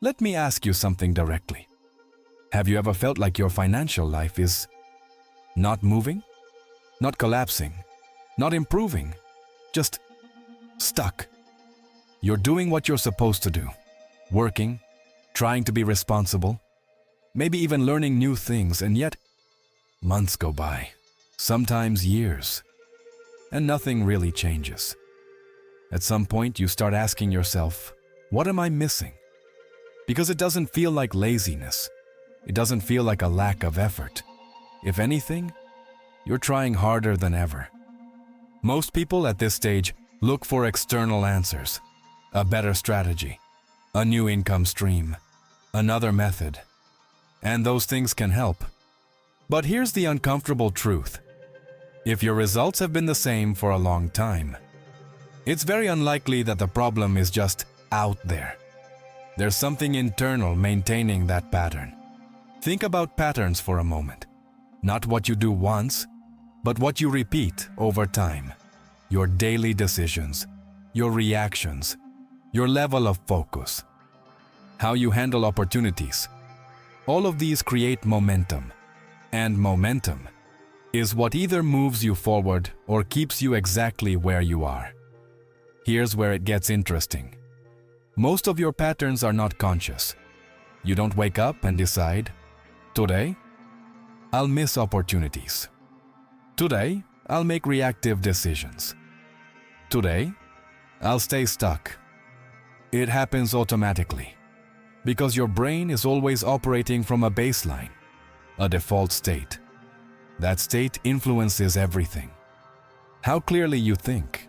Let me ask you something directly. Have you ever felt like your financial life is not moving, not collapsing, not improving, just stuck? You're doing what you're supposed to do, working, trying to be responsible, maybe even learning new things, and yet months go by, sometimes years, and nothing really changes. At some point, you start asking yourself, what am I missing? Because it doesn't feel like laziness. It doesn't feel like a lack of effort. If anything, you're trying harder than ever. Most people at this stage look for external answers, a better strategy, a new income stream, another method. And those things can help. But here's the uncomfortable truth. If your results have been the same for a long time, it's very unlikely that the problem is just out there. There's something internal maintaining that pattern. Think about patterns for a moment. Not what you do once, but what you repeat over time. Your daily decisions, your reactions, your level of focus, how you handle opportunities. All of these create momentum. And momentum is what either moves you forward or keeps you exactly where you are. Here's where it gets interesting. Most of your patterns are not conscious. You don't wake up and decide, today, I'll miss opportunities. Today, I'll make reactive decisions. Today, I'll stay stuck. It happens automatically because your brain is always operating from a baseline, a default state. That state influences everything. How clearly you think,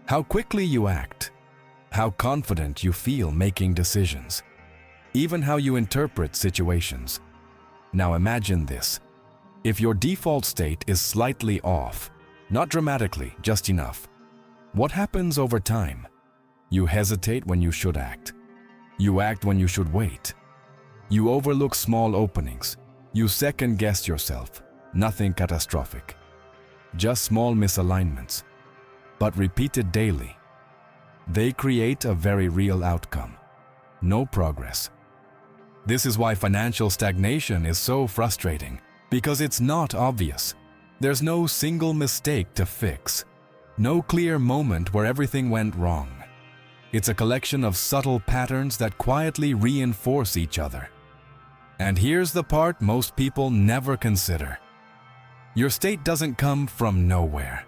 how quickly you act, how confident you feel making decisions, even how you interpret situations. Now imagine this. If your default state is slightly off, not dramatically, just enough, what happens over time? You hesitate when you should act. You act when you should wait. You overlook small openings. You second-guess yourself. Nothing catastrophic. Just small misalignments. But repeated daily. They create a very real outcome. No progress. This is why financial stagnation is so frustrating, because it's not obvious. There's no single mistake to fix. No clear moment where everything went wrong. It's a collection of subtle patterns that quietly reinforce each other. And here's the part most people never consider. Your state doesn't come from nowhere.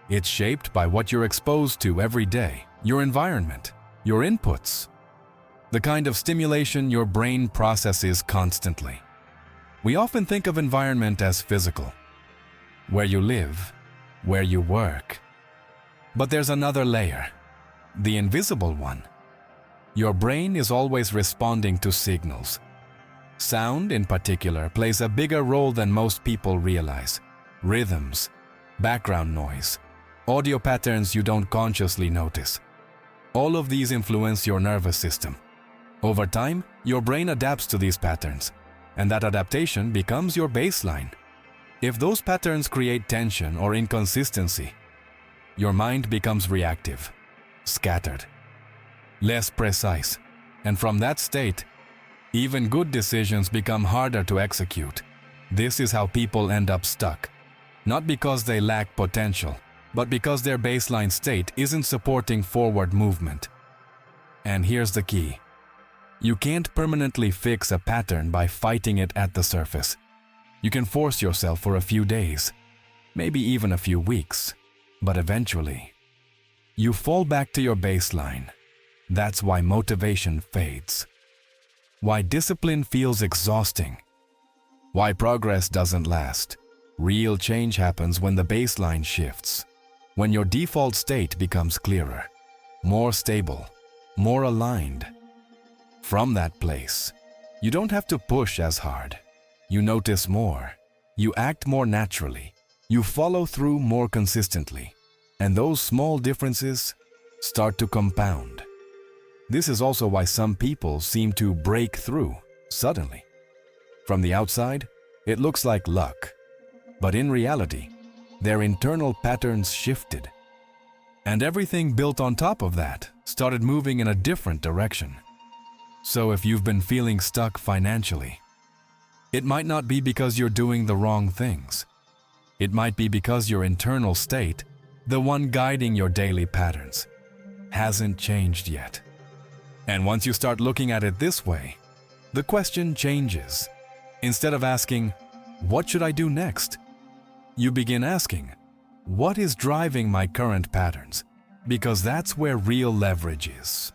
It's shaped by what you're exposed to every day, your environment, your inputs, the kind of stimulation your brain processes constantly. We often think of environment as physical, where you live, where you work. But there's another layer, the invisible one. Your brain is always responding to signals. Sound, in particular, plays a bigger role than most people realize. Rhythms, background noise, audio patterns you don't consciously notice. All of these influence your nervous system. Over time, your brain adapts to these patterns, and that adaptation becomes your baseline. If those patterns create tension or inconsistency, your mind becomes reactive, scattered, less precise, and from that state, even good decisions become harder to execute. This is how people end up stuck, not because they lack potential, but because their baseline state isn't supporting forward movement. And here's the key. You can't permanently fix a pattern by fighting it at the surface. You can force yourself for a few days, maybe even a few weeks, but eventually, you fall back to your baseline. That's why motivation fades. Why discipline feels exhausting. Why progress doesn't last. Real change happens when the baseline shifts. When your default state becomes clearer, more stable, more aligned. From that place, you don't have to push as hard. You notice more. You act more naturally. You follow through more consistently. And those small differences start to compound. This is also why some people seem to break through suddenly. From the outside, it looks like luck. But in reality, their internal patterns shifted. And everything built on top of that started moving in a different direction. So if you've been feeling stuck financially, it might not be because you're doing the wrong things. It might be because your internal state, the one guiding your daily patterns, hasn't changed yet. And once you start looking at it this way, the question changes. Instead of asking, "What should I do next?" you begin asking, "What is driving my current patterns?" Because that's where real leverage is.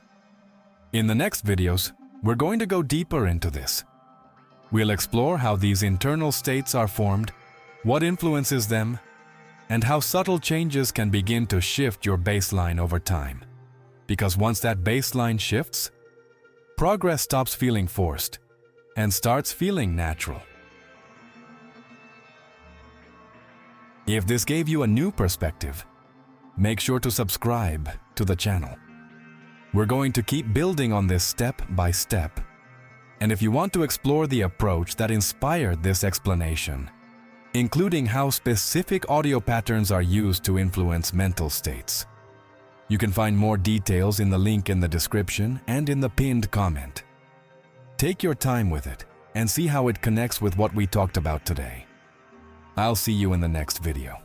In the next videos, we're going to go deeper into this. We'll explore how these internal states are formed, what influences them, and how subtle changes can begin to shift your baseline over time. Because once that baseline shifts, progress stops feeling forced and starts feeling natural. If this gave you a new perspective, make sure to subscribe to the channel. We're going to keep building on this step by step. And if you want to explore the approach that inspired this explanation, including how specific audio patterns are used to influence mental states, you can find more details in the link in the description and in the pinned comment. Take your time with it and see how it connects with what we talked about today. I'll see you in the next video.